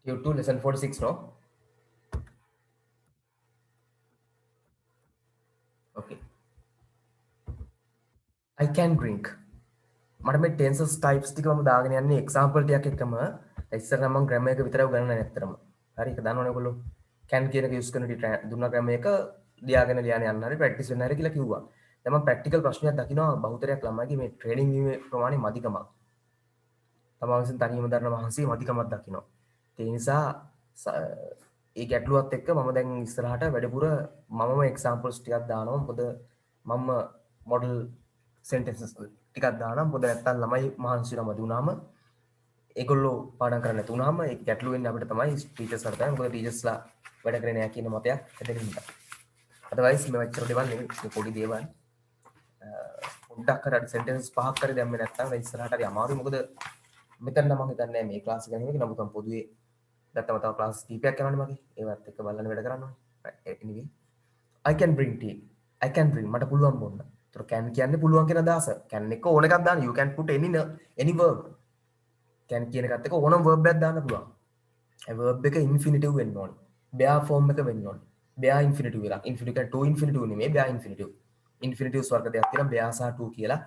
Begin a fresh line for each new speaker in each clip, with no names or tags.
Q2 lesson 46, no? Okay. I can drink. මට මේ tenses types ටික මම දාගෙන යන්නේ example ටිකක් එක්කම ඉස්සර නම් මම grammar එක විතරක් උගන්වන්නේ නැත්තරම. හරි ඒක දන්නවනේ ඔයගොල්ලෝ. can කියන එක use කරන දුන්නා grammar එක ලියාගෙන යන්න හරි practice වෙන්න හරි කියලා කිව්වා. දැන් මම practical ප්‍රශ්නයක් දකිනවා බහුතරයක් ළමයිගේ මේ training වීමේ ප්‍රමාණය මදිකමක්. තමා විසින් තනියම දරන මහන්සිය මදිකමක් දකිනවා. ඒ නිසා ඒ ගැටලුවත් එක්ක මම දැන් ඉස්සරහට වැඩිපුර මමම examples ටිකක් දානවා. මොකද මම model sentences ටිකක් දානවා. මොකද නැත්තම් ළමයි මහන්සි වෙනවා දුනාම ඒගොල්ලෝ පාඩම් කරන්න නැති වුණාම ඒ ගැටලු වෙන්නේ අපිට තමයි ටීචර්ස්ලාට තමයි. මොකද ටීචර්ස්ලා වැඩ කරේ නැහැ කියන මතයක් හැදෙන නිසා. otherwise මේ වචන දේවල් නෙමෙයි මේ පොඩි දේවල්. පොඩ්ඩක් කර සෙන්ටෙන්ස් පහක් කරේ දැම්මේ නැත්තම් ඉස්සරහට හරි අමාරුයි. මොකද මෙතන නම් මම හිතන්නේ මේ ක්ලාස් එක නෙමෙයි. නමුත් මම පොදුවේ දැත්තම තව ක්ලාස් කීපයක් යනවනේ මගේ. ඒවත් එක්ක බලන්න වැඩ කරන්න ඕනේ. anyway I can bring tea. I can bring මට පුළුවන් බොන්න. ඒතර can කියන්නේ පුළුවන් කියන අදහස. can එක ඕන එකක් දාන්න. You can put any verb. can කියන එකත් එක්ක ඕනම verb එකක් දාන්න පුළුවන්. ඒ verb එක infinitive වෙන්න ඕනේ. bare form එක වෙන්න ඕනේ. bare infinitive එකක්. infinitive කියන්නේ to infinitive නෙමෙයි bare infinitive. infinitive වර්ග දෙකක් තියෙනවා bare සහ to කියලා.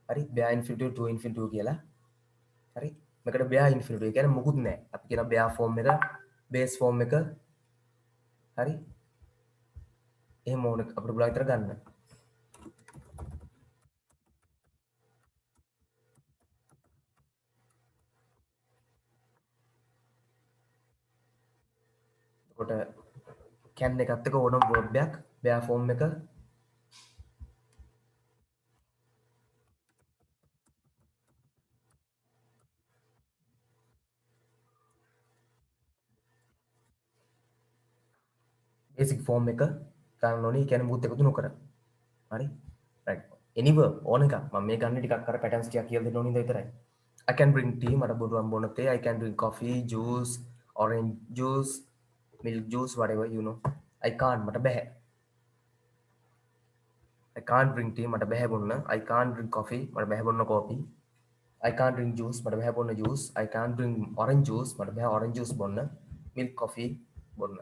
හරි bare infinitive to infinitive කියලා. හරි මේකට bare infinitive කියන්නේ මොකුත් නැහැ. අපි කියන bare form එක base form එක හරි එහෙම ඕන අපිට පුළුවන් විතර ගන්න. එතකොට can එකත් එක්ක ඕනම verb එකක් bare form එක basic form එක ගන්න ඕනේ. ඒ කියන්නේ මුත් එකතු නොකර. හරි right any verb ඕන එකක් මම මේ ගන්න ටිකක් අර patterns ටිකක් කියලා දෙන්න ඕනේ ඉඳ විතරයි. I can bring tea මට බුරුවන් බොන්න තේ. I can drink coffee juice orange juice milk juice whatever you know. I can't මට බෑ. I can't drink tea මට බෑ බොන්න. I can't drink coffee මට බෑ බොන්න coffee. I can't drink juice මට බෑ බොන්න juice. I can't drink orange juice මට බෑ orange juice බොන්න. milk coffee බොන්න.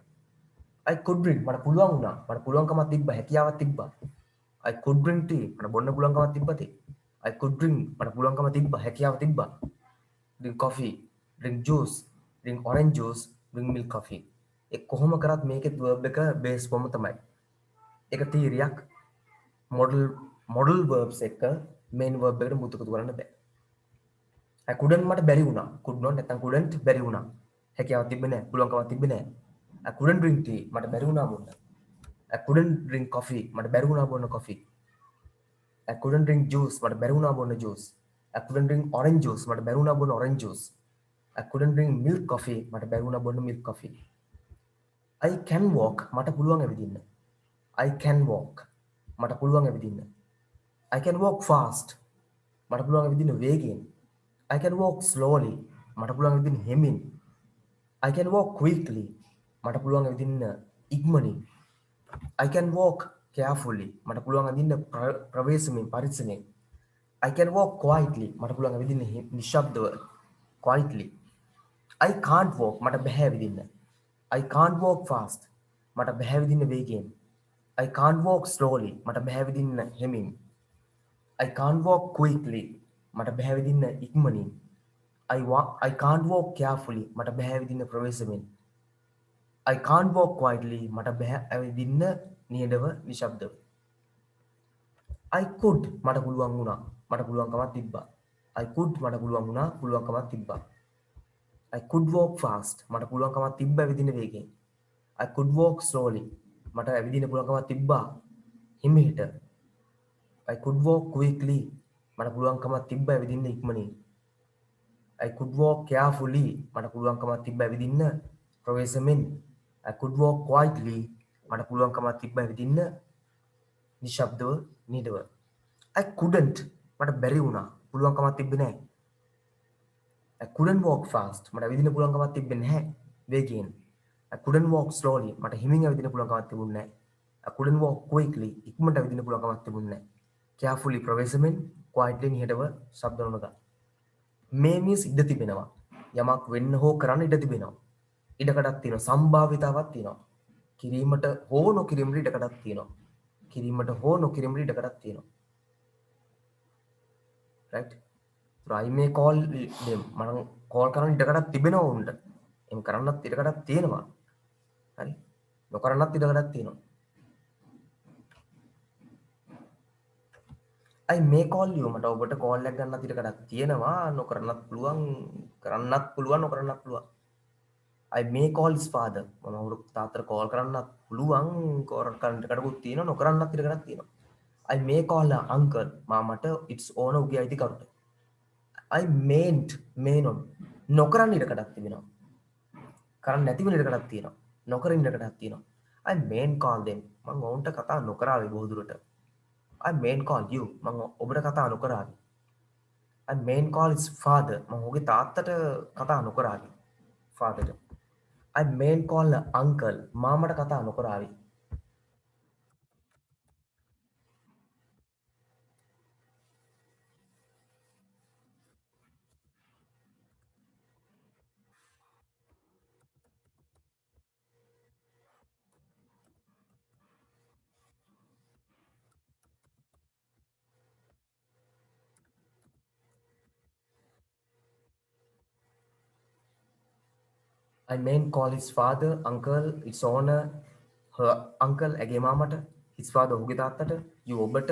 I could drink මට පුළුවන් වුණා. මට පුළුවන්කමක් තිබ්බා. හැකියාවක් තිබ්බා. I could drink tea මට බොන්න පුළුවන්කමක් තිබ්බා තේ. I could drink මට පුළුවන්කම තිබ්බා. හැකියාව තිබ්බා. drink coffee drink juice drink orange juice drink milk coffee. ඒ කොහොම කරත් මේකෙත් verb එක base form තමයි. ඒක තීරියක් model verbs එක main verb එකට මුතු එකතු කරන්න බෑ. I couldn't මට බැරි වුණා. could not නැත්නම් couldn't බැරි වුණා. හැකියාවක් තිබ්බේ නැහැ. පුළුවන්කමක් තිබ්බේ නැහැ. I couldn't drink tea මට බැරි වුණා බොන්න. I couldn't drink coffee මට බැරි වුණා බොන්න coffee. I couldn't drink juice මට බැරි වුණා බොන්න juice. I couldn't drink orange juice මට බැරි වුණා බොන්න orange juice. I couldn't drink milk coffee මට බැරි වුණා බොන්න milk coffee. I can walk මට පුළුවන් ඇවිදින්න. I can walk මට පුළුවන් ඇවිදින්න. I can walk fast මට පුළුවන් ඇවිදින්න වේගයෙන්. I can walk slowly මට පුළුවන් ඇවිදින්න හෙමින්. I can walk quickly මට පුළුවන් ඇවිදින්න ඉක්මනින්. I can walk carefully මට පුළුවන් ඇවිදින්න ප්‍රවේශමෙන් පරිස්සමෙන්. I can walk quietly මට පුළුවන් ඇවිදින්න නිශ්ශබ්දව quietly. I can't walk මට බැහැ ඇවිදින්න. I can't walk fast මට බැහැ ඇවිදින්න වේගයෙන්. I can't walk slowly මට බැහැ ඇවිදින්න හෙමින්. I can't walk quickly මට බැහැ ඇවිදින්න ඉක්මනින්. I can't walk carefully මට බැහැ ඇවිදින්න ප්‍රවේශමෙන්. I can't walk quietly මට බැහැ ඇවිදින්න නිහඬව නිශ්ශබ්දව. I could මට පුළුවන් වුණා මට පුළුවන්කමක් තිබ්බා. I could මට පුළුවන් වුණා පුළුවන්කමක් තිබ්බා. I could walk fast මට පුළුවන්කමක් තිබ්බා ඇවිදින්න වේගෙන්. I could walk slowly මට ඇවිදින්න පුළුවන්කමක් තිබ්බා හිමිහිට. I could walk quickly මට පුළුවන්කමක් තිබ්බා ඇවිදින්න ඉක්මනින්. I could walk carefully මට පුළුවන්කමක් තිබ්බා ඇවිදින්න ප්‍රවේශමෙන්. I could walk quietly මට පුළුවන්කමක් තිබ්බා ඇවිදින්න නිශ්ශබ්දව නිහඬව. I couldn't මට බැරි වුණා පුළුවන්කමක් තිබ්බේ නැහැ. I couldn't walk fast මට ඇවිදින්න පුළුවන්කමක් තිබ්බේ නැහැ වේගයෙන්. I couldn't walk slowly මට හිමින් ඇවිදින්න පුළුවන්කමක් තිබුණේ නැහැ. I couldn't walk quickly ඉක්මනට ඇවිදින්න පුළුවන්කමක් තිබුණේ නැහැ. Carefully ප්‍රවේශමෙන් quietly නිහඬව ශබ්ද නොනගා. මේ means ඉඩ තිබෙනවා. යමක් වෙන්න හෝ කරන්න ඉඩ තිබෙනවා. ඉඩකඩක් තියෙනවා. සම්භාවිතාවක් තියෙනවා. කිරීමට හෝ නොකිරීමට ඉඩකඩක් තියෙනවා. කිරීමට හෝ නොකිරීමට ඉඩකඩක් තියෙනවා. right? so I may call them මම කෝල් කරන්න ඉඩකඩක් තිබෙනවා උන්ට. එහෙම කරන්නත් ඉඩකඩක් තියෙනවා. හරි? නොකරන්නත් ඉඩකඩක් තියෙනවා. I may call you මට ඔබට කෝල් එකක් ගන්නත් ඉඩකඩක් තියෙනවා. නොකරන්නත් පුළුවන්, කරන්නත් පුළුවන්, නොකරන්නත් පුළුවන්. I may call his father මම ඔහුට තාත්තට කෝල් කරන්නත් පුළුවන්, කෝල් කරන්න ඉඩකඩකුත් තියෙනවා, නොකරන්නත් ඉඩකඩක් තියෙනවා. I may call her uncle මාමට its owner උගේ අයිතිකරුට. I mayn't may not නොකරන්න ඉඩකඩක් තිබෙනවා. කරන්න නැති වෙන ඉඩකඩක් තියෙනවා. නොකර ඉන්න ඉඩකඩක් තියෙනවා. I mayn't call them මම ඔවුන්ට කතා නොකරාවි බොහෝ දුරට. I mayn't call you මම ඔබට කතා නොකරාවි. I mayn't call his father මම ඔහුගේ තාත්තට කතා නොකරාවි. father ට. I mayn't call her uncle මාමට කතා නොකරාවි. I mayn't call his father uncle its owner her uncle ඇගේ මාමට his father ඔහුගේ තාත්තට you ඔබට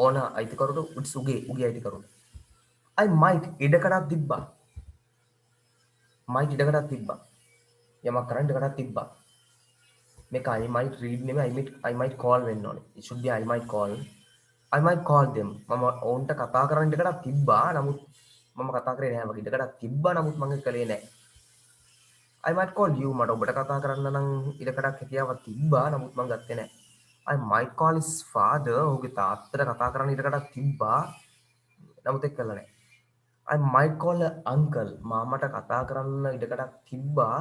owner අයිතිකරුට its උගේ අයිතිකරුට. I might ඉඩකඩක් තිබ්බා. might ඉඩකඩක් තිබ්බා. යමක් කරන්න ඉඩකඩක් තිබ්බා. මේක I might read නෙමෙයි I might call වෙන්න ඕනේ. It should be I might call. I might call them. මම ඔවුන්ට කතා කරන්න ඉඩකඩක් තිබ්බා. නමුත් මම කතා කරේ නැහැ වගේ. ඉඩකඩක් තිබ්බා නමුත් මම කළේ නැහැ. I might call you මට ඔබට කතා කරන්න නම් ඉඩකඩක් හැකියාවක් තිබ්බා. නමුත් මම ගත්තේ නැහැ. I might call his father ඔහුගේ තාත්තට කතා කරන්න ඉඩකඩක් තිබ්බා. නමුත් ඒක කළා නැහැ. I might call a uncle මාමට කතා කරන්න ඉඩකඩක් තිබ්බා.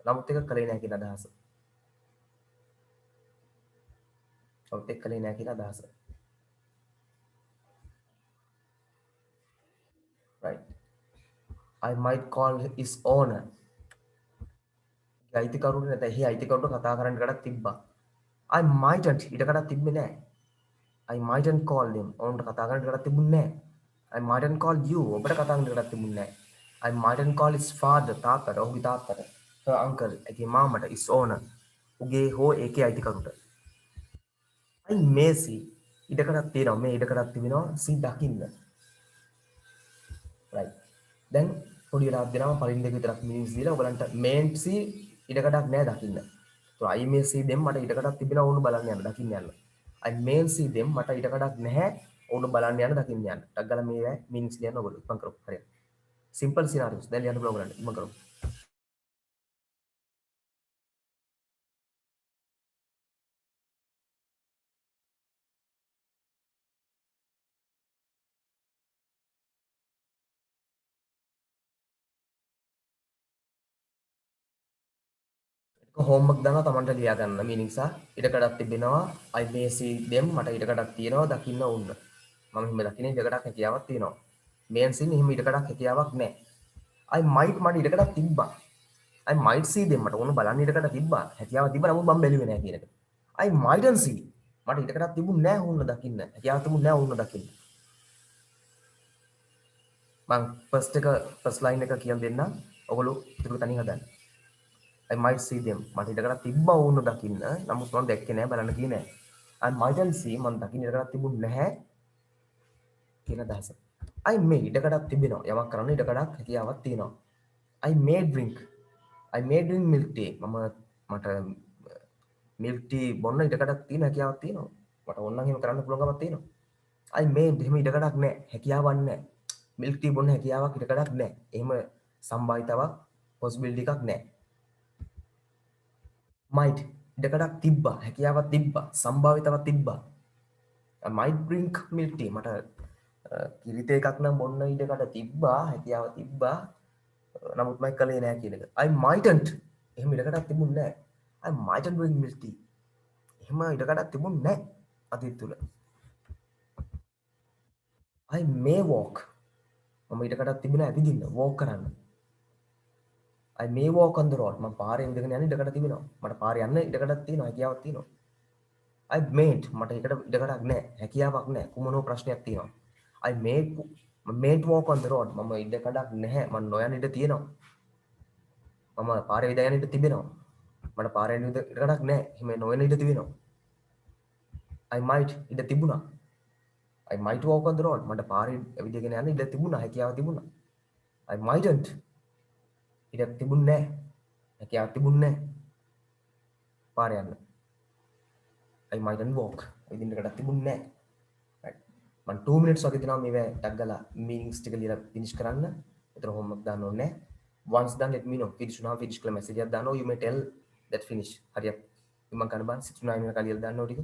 නමුත් ඒක කළේ නැහැ කියන අදහස. නමුත් ඒක කළේ නැහැ කියන අදහස. right. I might call his owner. අයිතිකරුට නැත්නම් එහි අයිතිකරුට කතා කරන්න ඉඩකඩක් තිබ්බා. I mightn't ඉඩකඩක් තිබ්බේ නැහැ. I mightn't call them. ඔවුන්ට කතා කරන්න ඉඩකඩක් තිබුණේ නැහැ. I mightn't call you. ඔබට කතා කරන්න ඉඩකඩක් තිබුණේ නැහැ. I mightn't call his father තාත්තට ඔහුගේ තාත්තට. her uncle ඇගේ මාමට his owner උගේ හෝ ඒකේ අයිතිකරුට. I may see ඉඩකඩක් තියෙනවා. මේ ඉඩකඩක් තිබෙනවා see දකින්න. right. දැන් පොඩි වෙලාවක් දෙනවා පරිණ දෙක විතරක් මිනිස් දීලා ඔයගලන්ට mayn't see ඉඩකඩක් නැහැ දකින්න. so I may see them මට ඉඩකඩක් තිබෙනවා ඕන බලන්න යන්න දකින්න යන්න. I mayn't see them මට ඉඩකඩක් නැහැ ඕන බලන්න යන්න දකින්න යන්න. ටක් ගාලා මේ මිනිස් ලියන්න ඔයගොල්ලෝ ඉක්මන් කරමු. හරියට. simple scenarios දැන් ලියන්න පුළුවන් ඔයගලන්ට ඉක්මන් කරමු. හෝම්වර්ක් දානවා තමන්ට ලියා ගන්න මීනින් සහ ඉඩකඩක් තිබෙනවා I may see them මට ඉඩකඩක් තියෙනවා දකින්න ඕන. මම හිම දකින්න ඉඩකඩක් හැකියාවක් තියෙනවා. මේන් සින් හිම ඉඩකඩක් හැකියාවක් නැහැ. I might මට ඉඩකඩක් තිබ්බා. I might see them මට ඕන බලන්න ඉඩකඩ තිබ්බා. හැකියාවක් තිබ්බා නමුත් මම බැලුවේ නැහැ කියන එක. I mightn't see මට ඉඩකඩක් තිබුණේ නැහැ ඕන දකින්න. හැකියාවක් තිබුණේ නැහැ ඕන දකින්න. මම ෆස්ට් ලයින් එක කියලා දෙන්නම්. ඔයගොල්ලෝ ඉතුරු තනින් හදන්න. I might see them මට ඉඩකඩක් තිබ්බා ඕන දකින්න. නමුත් මම දැක්කේ නැහැ බලන්න ගියේ නැහැ. I mightn't see මම දකින්න ඉඩකඩක් තිබුණේ නැහැ කියන අදහස. I may ඉඩකඩක් තිබෙනවා. යමක් කරන්න ඉඩකඩක් හැකියාවක් තියෙනවා. I may drink milk tea මට milk tea බොන්න ඉඩකඩක් තියෙන හැකියාවක් තියෙනවා. මට ඕන නම් එහෙම කරන්න පුළුවන්කමක් තියෙනවා. I may එහෙම ඉඩකඩක් නැහැ. හැකියාවක් නැහැ. milk tea බොන්න හැකියාවක් ඉඩකඩක් නැහැ. එහෙම සම්භාවිතාවක් possibility එකක් නැහැ. might ඉඩකඩක් තිබ්බා. හැකියාවක් තිබ්බා. සම්භාවිතාවක් තිබ්බා. I might drink milk tea මට කිරි තේ එකක් නම් බොන්න ඉඩකඩ තිබ්බා. හැකියාව තිබ්බා. නමුත් මම කළේ නැහැ කියන එක. I mightn't එහෙම ඉඩකඩක් තිබුණේ නැහැ. I mightn't drink milk tea. එහෙම ඉඩකඩක් තිබුණේ නැහැ අතීත තුල. I may walk මම ඉඩකඩක් තිබුණේ ඇවිදින්න walk කරන්න. I may walk on the road. මම පාරේ ඉඳගෙන යන ඉඩකඩ තිබෙනවා. මට පාරේ යන්න ඉඩකඩක් තියෙනවා, හැකියාවක් තියෙනවා. I mayn't මට ඒකට ඉඩකඩක් නැහැ. හැකියාවක් නැහැ. කුමනෝ ප්‍රශ්නයක් තියෙනවා. I may mayn't walk on the road. මම ඉඩකඩක් නැහැ. මම නොයන ඉඩ තියෙනවා. මම පාරේ විදා යන ඉඩ තිබෙනවා. මට පාරේ යන ඉඩකඩක් නැහැ. හිම නොයන ඉඩ තිබෙනවා. I might ඉඩ තිබුණා. I might walk on the road. මට පාරේ විදගෙන යන ඉඩ තිබුණා. හැකියාව තිබුණා. I mightn't ඉඩ තිබුණේ නැහැ. හැකියාවක් තිබුණේ නැහැ. පාරේ යන්න. I mightn't walk. ඉදින් ඉඩකඩක් තිබුණේ නැහැ. Right. මම 2 minutes වගේ දෙනවා මේව ටැග් ගාලා meanings ටික ලියලා finish කරන්න. ඒතර homework දාන්න ඕනේ නැහැ. Once done let me know. finish වුණාම finish කියලා message එකක් දානවා. You may tell that finish. හරියට. මම කරන්න බෑ 69 වෙනකල් ලියලා දාන්න ඕන ටික.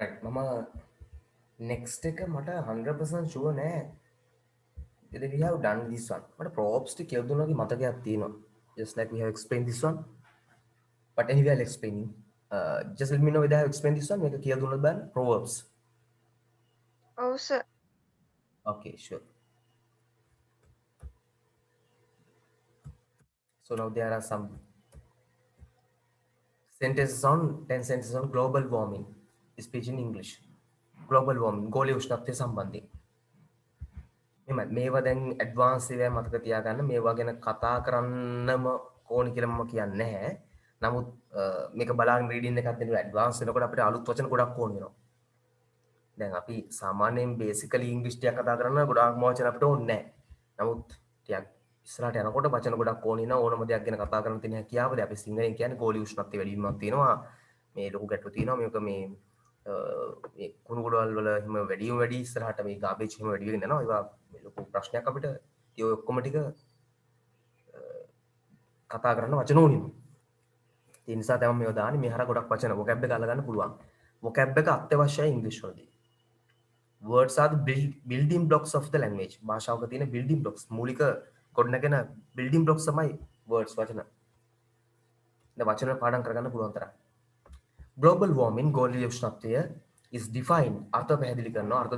Right. මම next එක මට 100% sure නෑ. Whether we have done this one. මට props ටික කියලා දුන්නා වගේ මතකයක් තියෙනවා. Just like we have explained this one. But anyway I'll explaining. Just let me know whether I have explained this one. මේක කියලා දුන්නොත් බලන්න proverbs.
ඔව් sir.
Okay, sure. So now there are some sentences on 10 sentences on global warming. Speech in English. global warming ගෝලීය උෂ්ණත්වය සම්බන්ධයෙන්. මේවා දැන් advance ඒවා මතක තියාගන්න මේවා ගැන කතා කරන්නම ඕනි කියලා මම කියන්නේ නැහැ. නමුත් මේක බලාගෙන රීඩින් එකක් දෙනවා ඇඩ්වාන්ස් වෙනකොට අපිට අලුත් වචන ගොඩක් ඕන වෙනවා. දැන් අපි සාමාන්‍යයෙන් බේසිකලි ඉංග්‍රීසි ටිකක් කතා කරන ගොඩාක් වචන අපිට ඕනේ නැහැ. නමුත් ටිකක් ඉස්සරහට යනකොට වචන ගොඩක් ඕනේ නා ඕනම දෙයක් ගැන කතා කරන්න තියෙන හැකියාවද අපි සිංහලෙන් කියන්නේ ගෝලීය උෂ්ණත්වය වැඩි වීමක් තියෙනවා. මේ ලොකු ගැටලු තියෙනවා මේක මේ කුණු ගොඩවල් වල හිම වැඩි ඉස්සරහට මේ ගාබේජ් හිම වැඩි වෙගෙන යනවා. ඒවා ලොකු ප්‍රශ්නයක් අපිට. ඒ ඔක්කොම ටික කතා කරන්න වචන ඕනේ. ඒ නිසා තමයි මේව දාන්නේ. මේ හර ගොඩක් වචන vocab එක අල්ලගන්න පුළුවන්. vocab එක අත්‍යවශ්‍යයි ඉංග්‍රීසි වලදී. words are the building blocks of the language. භාෂාවක තියෙන building blocks මූලික ගොඩනගෙන building blocks තමයි words වචන. දැන් වචන පාඩම් කරගන්න පුළුවන් තරම්. global warming ගෝලීය උෂ්ණත්වය is defined අර්ථ පැහැදිලි කරනවා අර්ථ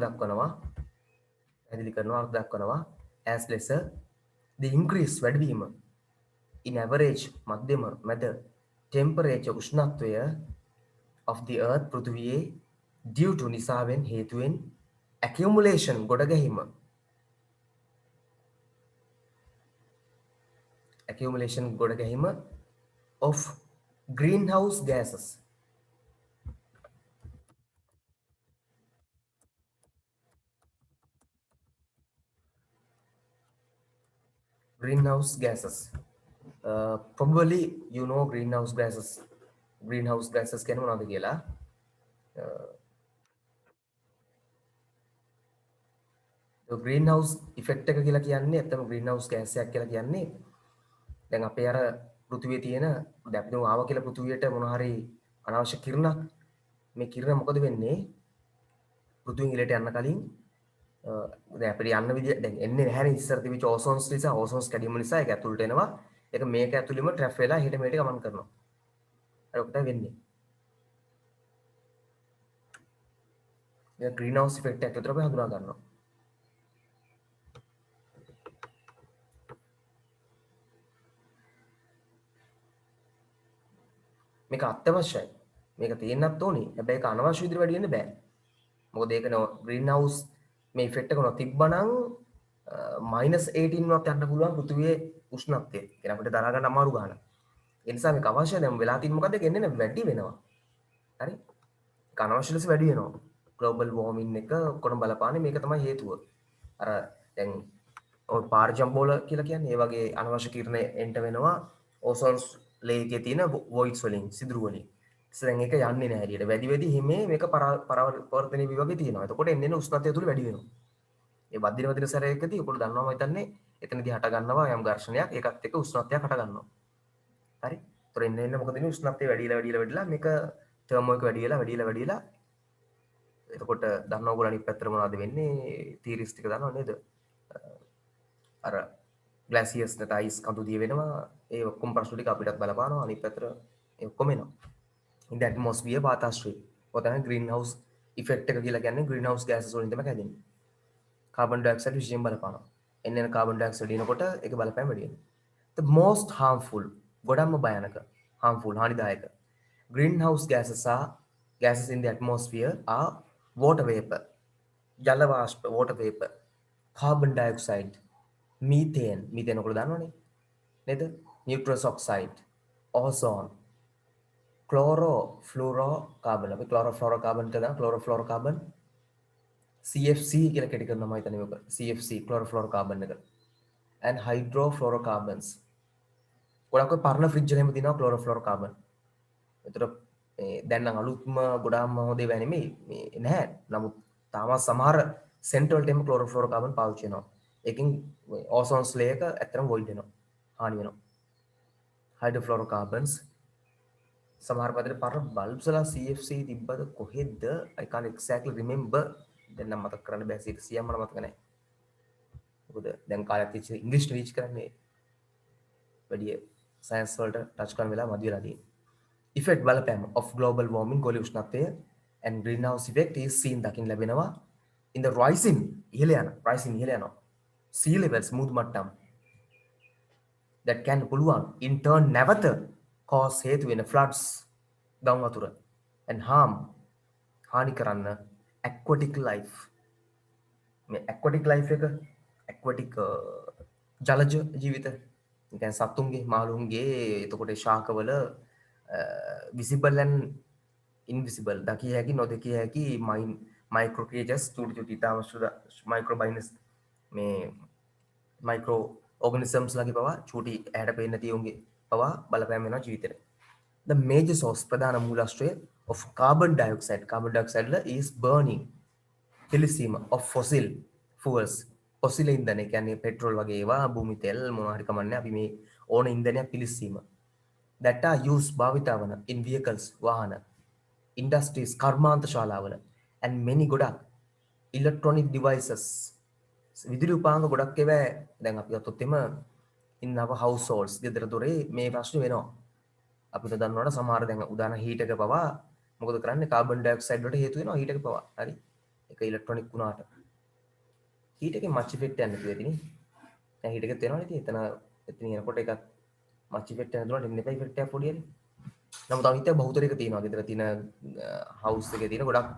දක්වනවා as lesser the increase වැඩිවීම in average මධ්‍යම මැද temperature උෂ්ණත්වය of the earth පෘථිවියේ due to නිසාවෙන් හේතුවෙන් accumulation ගොඩ ගැහිම of greenhouse gases probably you know greenhouse gases කියන්නේ මොනවද කියලා greenhouse effect එක කියලා කියන්නේ ඇත්තම greenhouse gas එකක් කියලා කියන්නේ දැන් අපේ අර පෘථිවියේ තියෙන දැන් අපි ආව කියලා පෘථිවියට මොන හරි අනවශ්‍ය කිරණක් මේ කිරණ මොකද වෙන්නේ පෘථිවියෙන් ඉලට යන්න කලින් දැන් අපිට යන්න විදිය දැන් එන්නේ නැහැනේ ඉස්සර තිබිච්ච ඕසෝන්ස් නිසා ඕසෝන්ස් කැඩීම නිසා ඒක ඇතුළට එනවා ඒක මේක ඇතුළෙම ට්‍රැප් වෙලා හෙට මෙහෙට ගමන් කරනවා ඒක තමයි වෙන්නේ ඒක greenhouse effect එකක් විතර අපි හඳුනා ගන්නවා මේක අත්‍යවශ්‍යයි. මේක තියෙන්නත් ඕනේ. හැබැයි ඒක අනවශ්‍ය විදිහට වැඩි වෙන්න බෑ. මොකද ඒක ග්‍රීන් හවුස් මේ ඉෆෙක්ට් එක නොතිබ්බනම් -18 වත් යන්න පුළුවන් පෘථිවියේ උෂ්ණත්වය. ඒක අපිට දරා ගන්න අමාරු ගන්න. ඒ නිසා මේක අවශ්‍යයි. දැන් වෙලා තියෙන්නේ මොකද්ද? ඒක එන්නේ වැඩි වෙනවා. හරි? ඒක අනවශ්‍ය ලෙස වැඩි වෙනවා. ග්ලෝබල් වෝර්මින් එක කොන බලපාන්නේ මේක තමයි හේතුව. අර දැන් ඔය පාරජම්බෝල කියලා කියන්නේ ඒ වගේ අනවශ්‍ය කිරණ එන්ට වෙනවා. ඕසෝන්ස් ලේකේ තියෙන වොයිඩ්ස් වලින් සිදුරු වලින්. දැන් ඒක යන්නේ නැහැ එළියට. වැඩි හිමේ මේක පරාවර්තන විභාගේ තියෙනවා. එතකොට එන්නේ උෂ්ණත්වය තුල වැඩි වෙනවා. ඒ වදින සැරයකදී ඔයගොල්ලෝ දන්නවා මම හිතන්නේ එතනදී හට ගන්නවා යම් ඝර්ෂණයක්. ඒකත් එක්ක උෂ්ණත්වයක් හට ගන්නවා. හරි? ඒතර එන්න මොකද වෙන්නේ උෂ්ණත්වය වැඩිලා මේක තර්මෝ එක වැඩිලා එතකොට දන්නවා ඔයගොල්ලෝ අනිත් පැත්තට මොනවද වෙන්නේ? තීරිස් ටික දන්නව නේද? අර ග්ලැසියර්ස් නැත අයිස් කඳු දිය වෙනවා. ඒ ඔක්කොම ප්‍රශ්න ටික අපිටත් බලපානවා. අනිත් පැත්තට ඒ ඔක්කොම එනවා. in the atmosphere වාතාශ්‍රය. ඔතන green house effect එක කියලා කියන්නේ green house gases වලින් තමයි හැදෙන්නේ. carbon dioxide විශේෂයෙන් බලපානවා. එන්න carbon dioxide එනකොට ඒක බලපෑම වැඩි වෙනවා. the most harmful ගොඩක්ම භයානක harmful හානිදායක greenhouse gases in the atmosphere are water vapor ජල වාෂ්ප water vapor carbon dioxide methane ඔයගොල්ලෝ දන්නවනේ නේද nitrous oxide ozone chlorofluorocarbon අපි chlorofluorocarbon කියලා දාන chlorofluorocarbon CFC කියලා කැටි කරනවා මම හිතන්නේ මේක CFC chlorofluorocarbon එක and hydrofluorocarbons ගොඩක් ඔය පරණ ෆ්‍රිජ් වල එහෙම තියෙනවා chlorofluorocarbon. ඒතර දැන් නම් අලුත්ම ගොඩාක්ම හොඳ ඒවා නෙමෙයි මේ නැහැ. නමුත් තාමත් සමහර සෙන්ටර් වලට එහෙම chlorofluorocarbon පාවිච්චි වෙනවා. ඒකෙන් ඕසෝන්ස් ලේයර් එක ඇත්තටම වොයිඩ් වෙනවා. හානි වෙනවා. hydrofluorocarbons සමහර පදේ පරණ බල්බ්ස් වල CFC තිබ්බද කොහෙද? I can't exactly remember. දැන් නම් මතක කරන්න බෑ 100ක් මට මතක නැහැ. මොකද දැන් කාලයක් තිස්සේ ඉංග්‍රීසි රීච් කරන්නේ වැඩි සයන්ස් වලට ටච් කරන වෙලාව මදි වෙලා තියෙනවා. Effect බලපෑම of global warming ගෝලීය උෂ්ණත්වය and greenhouse effect is seen දකින්න ලැබෙනවා in the rising ඉහළ යනවා. sea levels මුහුදු මට්ටම් that can පුළුවන් in turn නැවත cause හේතු වෙන floods ගම් වතුර and harm හානි කරන්න aquatic life. මේ aquatic life එක aquatic ජලජ ජීවිත. ඒ කියන්නේ සතුන්ගේ මාළුන්ගේ එතකොට ශාකවල visible and invisible දකිය හැකි නොදකිය හැකි micro creatures චූටි චූටි තාම microbinus මේ මයික්‍රෝ organisms ලගේ පවා චූටි ඇහැට පේන්නේ නැති උන්ගේ පවා බලපෑම් වෙනවා ජීවිතේට. The major source ප්‍රධාන මූලාශ්‍රය of carbon dioxide is burning පිලිසීම of fossil fuels fossil ඉන්ධන ඒ කියන්නේ පෙට්‍රෝල් වගේ ඒවා භූමි තෙල් මොනවා හරි කමන්නේ අපි මේ ඕන ඉන්ධනයක් පිලිසීම that are used භාවිතා වන in vehicles වාහන industries කර්මාන්ත ශාලාවල and many ගොඩක් electronic devices විදුලි උපාංග ගොඩක් ඒවා දැන් අපි ගත්තොත් එම in our households ගෙදර දොරේ මේ ප්‍රශ්නේ වෙනවා අපිට දන්නවනේ සමහර දැන් උදාහරණ හීට් එක පවා මොකද කරන්නේ කාබන් ඩයොක්සයිඩ් වලට හේතු වෙනවා හීට් එක පවා හරි ඒක ඉලෙක්ට්‍රොනික වුණාට හීට් එකේ මච් ඉෆෙක්ට් යන තියෙන්නේ දැන් හීට් එකත් වෙනවනේ ඉතින් එතන එනකොට එකක් මච් ඉෆෙක්ට් යන දුන්නා ඉන්න එපා ඉෆෙක්ට් එකක් පොඩි හරි නමුත් අනිත් එක බහුතරයක තියෙනවා ගෙදර තියෙන හවුස් එකේ තියෙන ගොඩක්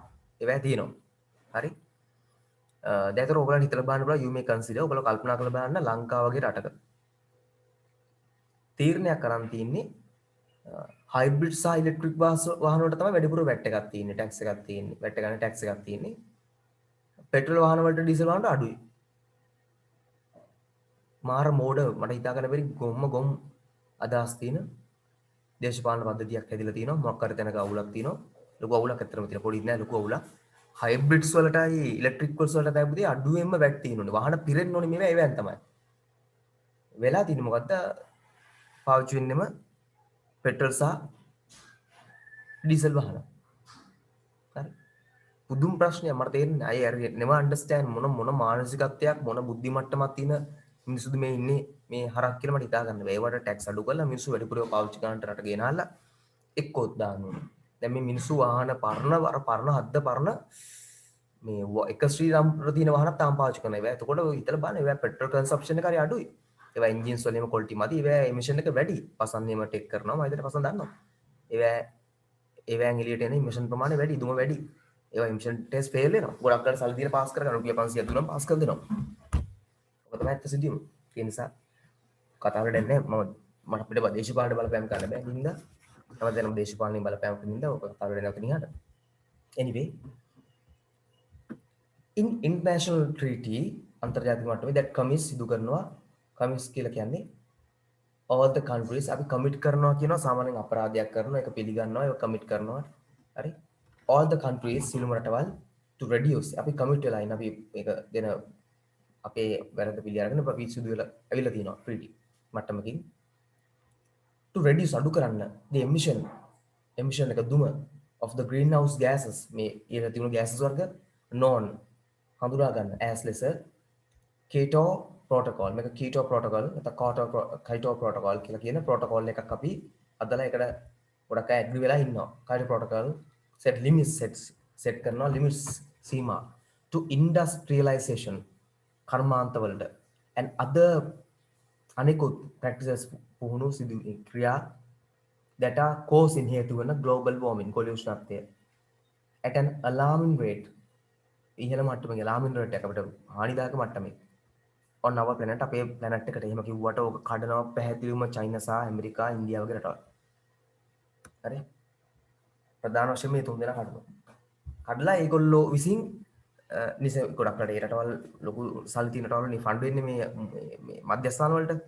ඒවා තියෙනවා හරි දැන් ඔයගොල්ලන් හිතලා බලන්න පුළුවන් you may consider ඔයගොල්ලෝ කල්පනා කරලා බලන්න ලංකාව වගේ රටක තීරණයක් කරන් තින්නේ හයිබ්‍රිඩ් සහ ඉලෙක්ට්‍රික් වාහන වලට තමයි වැඩිපුර වැට් එකක් තියෙන්නේ ටැක්ස් එකක් තියෙන්නේ වැට් ගන්න ටැක්ස් එකක් තියෙන්නේ පෙට්‍රල් වාහන වලට ඩීසල් වාහන වලට අඩුයි මාර මෝඩ මට හිතා ගන්න බැරි ගොම් අදහස් තියෙන දේශපාලන පද්ධතියක් හැදිලා තියෙනවා මොකක් කර තැනක අවුලක් තියෙනවා ලොකු අවුලක් ඇත්තටම තියෙන පොඩි නෑ ලොකු අවුලක් හයිබ්‍රිඩ්ස් වලටයි ඉලෙක්ට්‍රික් වලස් වලට දැම්පුදී අඩුවෙන්ම වැට් තියෙනුනේ වාහන පිරෙන්න ඕනේ මේවා ඒවෙන් තමයි වෙලා තියෙන්නේ මොකද්ද පාවිච්චි වෙන්නෙම පෙට්‍රල් සහ ඩීසල් වාහන හරි පුදුම ප්‍රශ්නයක් මට තේරෙන්නේ අය නෙව අන්ඩර්ස්ටෑන්ඩ් මොන මානසිකත්වයක් මොන බුද්ධි මට්ටමක් තියෙන මිනිස්සුද මේ ඉන්නේ මේ හරක් කියලා මට හිතා ගන්න බෑ ඒවට ටැක්ස් අඩු කරලා මිනිස්සු වැඩිපුර පාවිච්චි කරන්නට රට ගෙනාලා එක්කෝත් දාන්න ඕනේ දැන් මේ මිනිස්සු වාහන පරණ හද්ද පරණ මේ එක ශ්‍රී රාම්පුර තියෙන වාහනත් තාම පාවිච්චි කරනවා ඒවා එතකොට හිතලා බලන්න ඒවා පෙට්‍රල් කන්සම්ප්ෂන් එක හරි අඩුයි ඒවා එන්ජින්ස් වලින්ම ක්වොලිටි මදි ඒවා එමිෂන් එක වැඩි පසන්නියම ටෙක් කරනවා මම හිතට පසන් දන්නවා ඒවාන් එළියට එන එමිෂන් ප්‍රමාණය වැඩි දුම වැඩි ඒවා එමිෂන් ටෙස්ට් ෆේල් වෙනවා ගොඩක් කරලා සල්ලි දීලා පාස් කරගන්න රුපියල් 500ක් දුන්නාම පාස් කරලා දෙනවා ඔක තමයි ඇත්ත සිද්ධියම ඒ නිසා කතාවට දැන්නේ මට අපිට දේශපාලන බලපෑම් කරන්න බෑ හින්දා තමයි දැනම දේශපාලනික බලපෑම් කරන හින්දා ඔක කතාවට නැවත නිහාට anyway in international treaty අන්තර්ජාතික මට්ටමේ that commits සිදු කරනවා commits කියලා කියන්නේ all the countries අපි commit කරනවා කියනවා සාමාන්‍යයෙන් අපරාධයක් කරනවා ඒක පිළිගන්නවා ඒක commit කරනවා හරි all the countries සිළුම රටවල් to reduce අපි commit වෙලා ඉන්න අපි ඒක දෙන අපේ වැරද්ද පිළි අරගෙන අපි සිදු වෙලා ඇවිල්ලා තියෙනවා treaty මට්ටමකින් to reduce අඩු කරන්න the emission එක දුම of the greenhouse gases මේ ඉහළ තිබුණු gases වර්ග known හඳුනා ගන්න as lesser Kyoto protocol මේක Kyoto protocol නැත්නම් Kyoto protocol කියලා කියන protocol එකක් අපි අදලා ඒකට ගොඩක් අය ඇග්‍රි වෙලා ඉන්නවා Kyoto protocol set limits set කරනවා limits සීමා to industrialization කර්මාන්ත වලට and other අනෙකුත් practices පුහුණු සිදු ක්‍රියා that are causing හේතු වෙන global warming කොලියුෂ්ණත්වය at an alarming rate ඉහළ මට්ටමක alarming rate එක අපිට හානිදායක මට්ටමේ on our planet අපේ planet එකට එහෙම කිව්වට ඕක කඩනවා පැහැදිලිවම චයිනා සහ ඇමරිකා ඉන්දියාව වගේ රටවල් හරි ප්‍රධාන වශයෙන් මේ තුන් දෙනා කඩලා ඒගොල්ලෝ විසින් නිස ගොඩක් රටවල් ලොකු සල්ලි තියෙන රටවල් වලින් ෆන්ඩ් වෙන්නේ මේ මධ්‍යස්ථාන වලට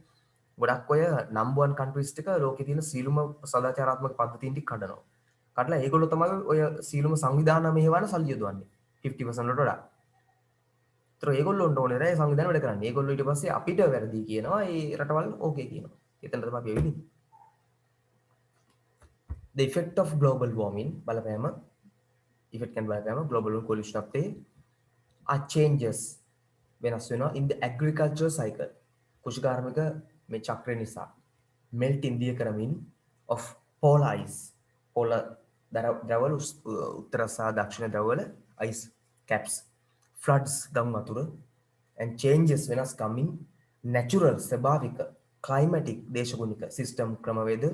ගොඩක් ඔය number 1 countries ටික ලෝකේ තියෙන සීලුම සදාචාරාත්මක පද්ධතීන් ටික කඩනවා. කඩලා ඒගොල්ලෝ තමයි ඔය සීලුම සංවිධාන මෙහෙවන සල්ලි යොදවන්නේ 50% වලට වඩා. ඒතර ඒගොල්ලොන්ට ඕනේ නෑ සංවිධාන වැඩ කරන්නේ. ඒගොල්ලෝ ඊට පස්සේ අපිට වැරදි කියනවා ඒ රටවල් ඕකේ කියනවා. එතන තමයි අපි වෙන්නේ. The effect of global warming බලපෑම effect can බලපෑම global pollution අපේ are changes වෙනස් වෙනවා in the agricultural cycle. කුෂිකාර්මික මේ චක්‍රය නිසා melt ඉන්දිය කරමින් of polar ice polar ද්‍රවවල උත්තර සහ දක්ෂිණ ද්‍රවවල ice caps floods ගම් වතුර and changes වෙනස් coming natural ස්වභාවික climatic දේශගුණික system ක්‍රමවේද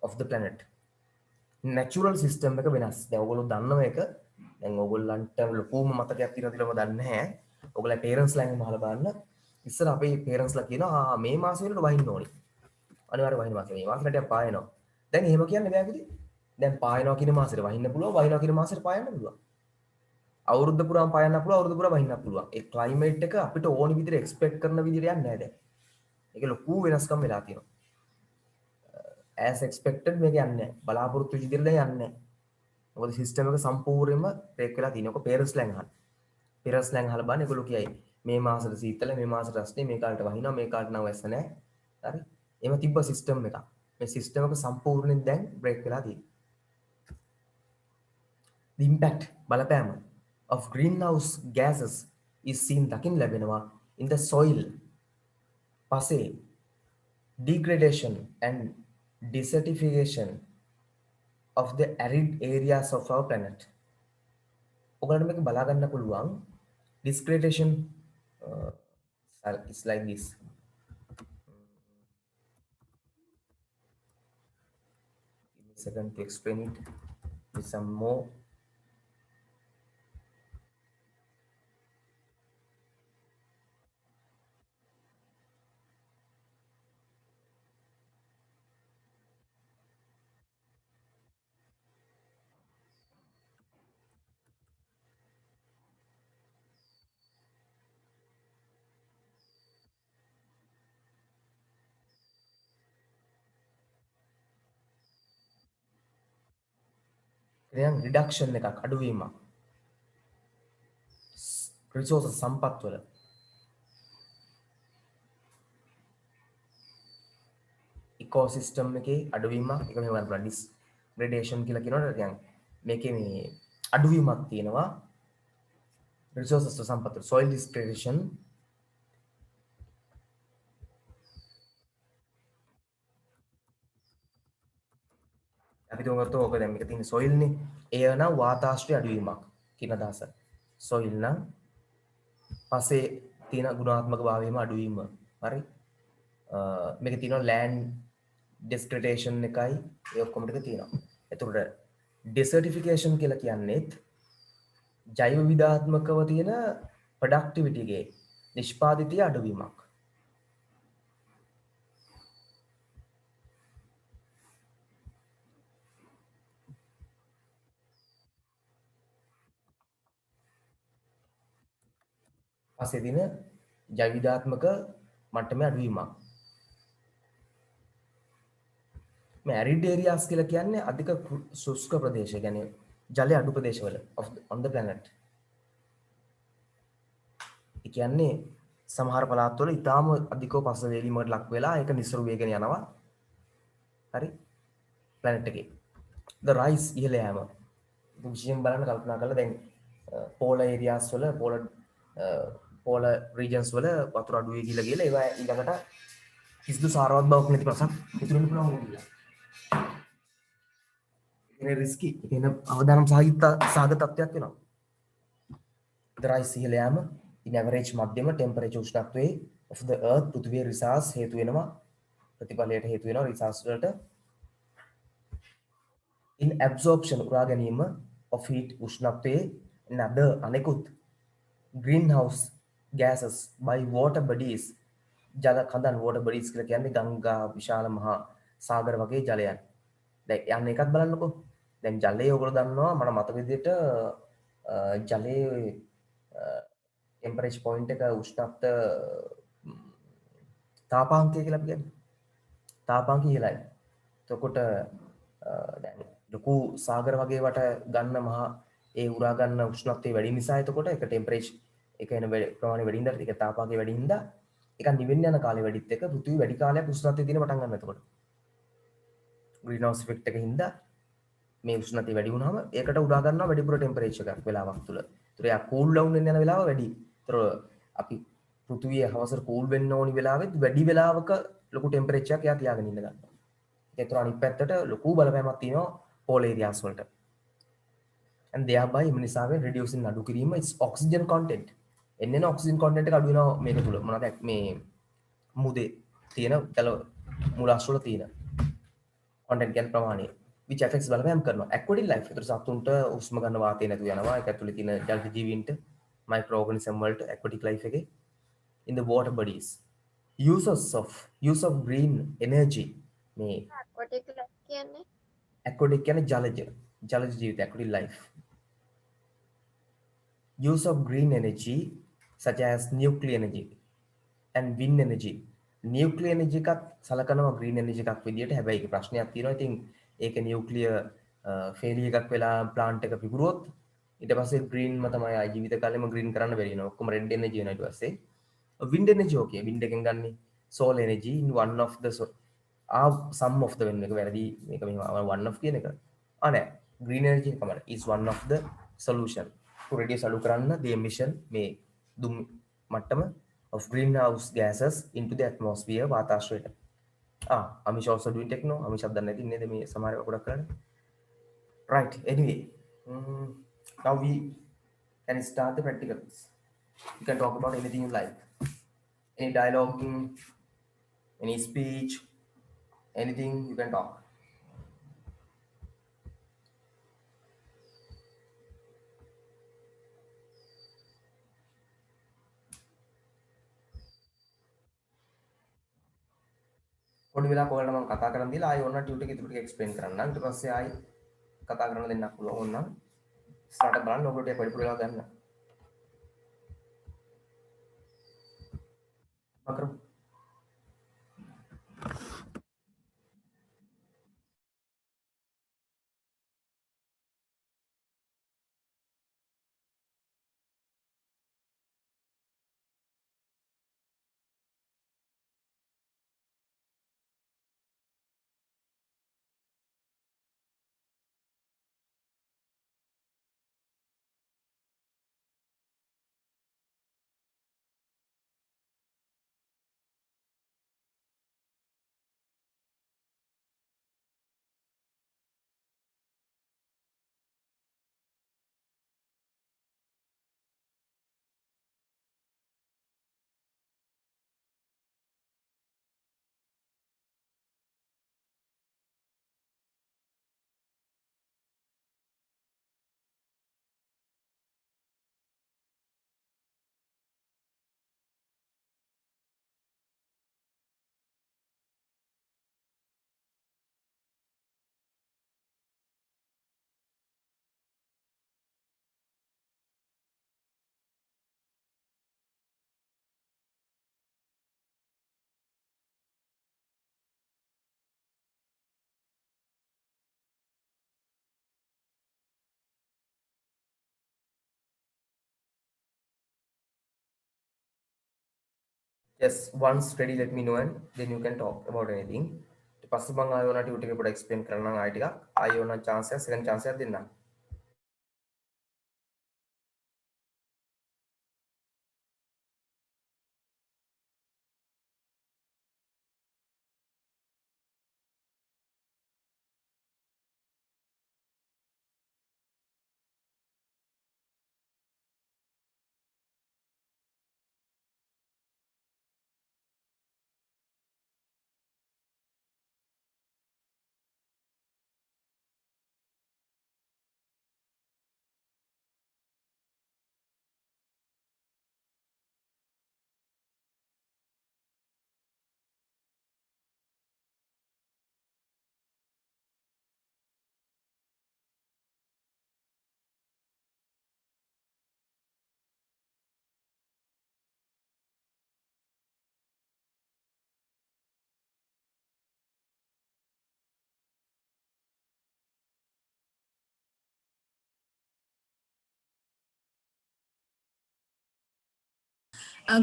of the planet natural system එක වෙනස් දැන් ඔයගොල්ලෝ දන්නව එක දැන් ඕගොල්ලන්ට ලොකුම මතකයක් තියෙනවද කියලා මම දන්නේ නැහැ. ඕගොල්ලෝ පේරන්ට්ස් ලාගෙන් අහලා බලන්න. ඉස්සර අපේ පේරන්ට්ස්ලා කියනවා මේ මාසෙ වෙනකොට වහින්න ඕනේ. අනිවාර්ය වහින මාසෙ. මේ මාසෙට ටිකක් පායනවා. දැන් එහෙම කියන්න බෑ කිදි. දැන් පායනවා කියන මාසෙට වහින්න පුළුවන්, වහිනවා කියන මාසෙට පායන්න පුළුවන්. අවුරුද්ද පුරාම පායන්න පුළුවන්, අවුරුද්ද පුරාම වහින්න පුළුවන්. ඒ ක්ලයිමේට් එක අපිට ඕනි විදිහට එක්ස්පෙක්ට් කරන විදිහට යන්නේ නැහැ දැන්. ඒක ලොකු වෙනස්කම් වෙලා තියෙනවා. as expected මේක යන්නේ නැහැ. බලාපොරොත්තු වෙච්ච විදිහට දැන් යන්නේ නැහැ. මොකද සිස්ටම් එක සම්පූර්ණයෙන්ම බ්‍රේක් වෙලා තියෙනවා. ඔක පේරන්ට්ස් ලෑන් අහන්න. පේරන්ට්ස් ලෑන් අහලා බලන්න ඒගොල්ලෝ කියයි මේ මාසෙට සීතල, මේ මාසෙට රස්නේ, මේ කාලේට වහිනවා, මේ කාලේට නම් වැස්ස නැහැ. හරි? එහෙම තිබ්බ සිස්ටම් එකක්. මේ සිස්ටම් එක සම්පූර්ණයෙන් දැන් බ්‍රේක් වෙලා තියෙනවා. The impact බලපෑම of greenhouse gases is seen දකින්න ලැබෙනවා in the soil, පසේ, degradation and desertification of the arid areas of our planet. ඔයගලන්ට මේක බලා ගන්න පුළුවන්. Disgradation is like this. Give me a second to explain it with some more. දැන් reduction එකක් අඩුවීමක් රිසෝසස් සම්පත් වල ඉකෝසිස්ටම් එකේ අඩුවීමක් එක මෙහෙම බලන්න ඩිස්ග්‍රේඩේෂන් කියලා කියනවනේ දැන් මේකේ මේ අඩුවීමක් තියෙනවා රිසෝසස් සම්පත් වල සොයිල් ඩිස්ග්‍රේඩේෂන් අපි තුමකට ඕක දැන් මේක තියෙන සොයිල් නේ එය නම් වාතාශ්‍රය අඩුවීමක් කියන අදහස සොයිල් නම් පස්සේ තියෙන ගුණාත්මක භාවයේම අඩුවීම හරි මේක තියෙනවා ලෑන්ඩ් ඩිස්ග්‍රේඩේෂන් එකයි ඒ ඔක්කොම ටික තියෙනවා එතකොට ඩෙසර්ටිෆිකේෂන් කියලා කියන්නේත් ජෛව විවිධාත්මකව තියෙන ප්‍රොඩක්ටිවිටි එකේ නිෂ්පාදිතය අඩුවීමක් පස්සේ දින ජෛව විවිධාත්මක මට්ටමේ අඩුවීමක් මේ ඇරිඩ් ඒරියාස් කියලා කියන්නේ අධික ශුෂ්ක ප්‍රදේශ කියන්නේ ජලය අඩු ප්‍රදේශවල on the planet ඒ කියන්නේ සමහර පළාත්වල ඊටාම අධිකව පස වේලීමකට ලක් වෙලා ඒක නිසරු වේගෙන යනවා හරි planet එකේ the rise ඉහළ යෑම විශේෂයෙන් බලන්න කල්පනා කරලා දැන් polar areas වල polar regions වල වතුර අඩු වෙයි කියලා ඒවා ඊළඟට කිසිදු සාරවත් බවක් නැති පසක් ඉතුරු වෙන්න පුළුවන් වෙනවා ඒ රිස්කි එන අවදානම් සාගත තත්ත්වයක් වෙනවා. දරයි ඉහළ යාම in average මධ්‍යම ටෙම්පරේචර් උෂ්ණත්වයේ of the earth පෘථිවියේ රිසාස් හේතු වෙනවා ප්‍රතිඵලයට හේතු වෙනවා රිසාස් වලට in absorption උරා ගැනීම of heat උෂ්ණත්වයේ නද අනෙකුත් greenhouse gases by water bodies ජල කඳන් water bodies කියලා කියන්නේ ගංගා විශාල මහා සාගර වගේ ජලයන්. දැන් යන්න එකක් බලන්නකෝ. දැන් ජලයේ ඔයගොල්ලෝ දන්නවා මම මතක විදිහට ජලයේ ටෙම්පරේචර් පොයින්ට් එක උෂ්ණත්ව තාපාංකය කියලා අපි කියන්නේ. තාපාංකය ඉහළයි. එතකොට දැන් ලොකු සාගර වගේ වට ගන්න මහා ඒ උරා ගන්න උෂ්ණත්වය වැඩි නිසා එතකොට ඒක ටෙම්පරේචර් එක එන ප්‍රමාණය වැඩි හින්දා ඒක තාපාංකය වැඩි හින්දා ඒක නිවෙන්න යන කාලේ වැඩිත් එක පෘථිවි වැඩි කාලයක් උෂ්ණත්වය දින පටන් ගන්නවා එතකොට. ග්‍රීන් හවුස් ඉෆෙක්ට් එක හින්දා මේ උෂ්ණත්වය වැඩි වුණාම ඒකට උරා ගන්නවා වැඩිපුර ටෙම්පරේචර් එකක් වෙලාවක් තුල. ඒතර යා කූල් ඩවුන් වෙන්න යන වෙලාව වැඩි. ඒතර අපි පෘථිවිය හවසට කූල් වෙන්න ඕනි වෙලාවෙත් වැඩි වෙලාවක ලොකු ටෙම්පරේචර් එකක් යා තියාගෙන ඉන්න ගන්නවා. ඒතර අනිත් පැත්තට ලොකු බලපෑමක් තියෙනවා polar areas වලට. and thereby එම නිසාවෙන් reducing අඩු කිරීම is oxygen content. එන්නේ ඔක්සිජන් content එක අඩු වෙනවා මේක තුල. මොනවද මේ මුදේ තියෙන ජල මූලාශ්‍ර වල තියෙන content කියන ප්‍රමාණය. which affects බලපෑම් කරනවා aquatic life. ඒතර සතුන්ට උෂ්ම ගන්න වාතය නැතුව යනවා. ඒක ඇතුලේ තියෙන ජල ජීවීන්ට micro organism වලට aquatic life එකේ. In the water bodies, use of green energy මේ
aquatic life කියන්නේ
aquatic කියන්නේ ජලජ ජීවිත aquatic life. Use of green energy such as nuclear energy and wind energy. Nuclear energy එකත් සලකනවා green energy එකක් විදියට. හැබැයි ඒක ප්‍රශ්නයක් තියෙනවා. ඉතින් ඒක nuclear failure එකක් වෙලා plant එක විකුරුවොත් ඊට පස්සේ green ම තමයි ආයි ජීවිත කාලෙම green කරන්න බැරි වෙනවා. ඔක්කොම red energy වෙනවා ඊට පස්සේ. Wind energy okay. wind එකෙන් ගන්නේ solar energy in one of the some of the වෙන එක වැරදි මේක මෙහෙම one of කියන එක. නෑ green energy එක තමයි is one of the solution to reduce අඩු කරන්න the emission මේ දුම් මට්ටම of greenhouse gases into the atmosphere වාතාශ්‍රයට. Amish also doing techno. Amish have done නැති නේද මේ සමහර ඒවා ගොඩක් කරන්නේ. Right, anyway, now we can start the practicals. You can talk about anything you like. Any dialogue, any speech, anything you can talk. පොඩි වෙලාවක ඔයාලට මම කතා කරන් දීලා ආයෙ ඕන ටියුටර් එක ඉතුරු ටික එක්ස්ප්ලেইন කරන්නම්. ඊට පස්සේ ආයෙ කතා කරන්න දෙන්නක් පුළුවන් ඕන නම් ස්ටාර්ට් බලන්න ඔබට ටික වැඩිපුර වෙලාව ගන්න. අකරමු. Yes, once ready, let me know and then you can talk about anything. ඊට පස්සේ මම ආයෙ ඕන ටියුටර් එක පොඩ්ඩක් එක්ස්ප්ලেইন කරන්නම් ආයෙ ටිකක්. ආයෙ ඕන chance එක second chance එකක් දෙන්නම්.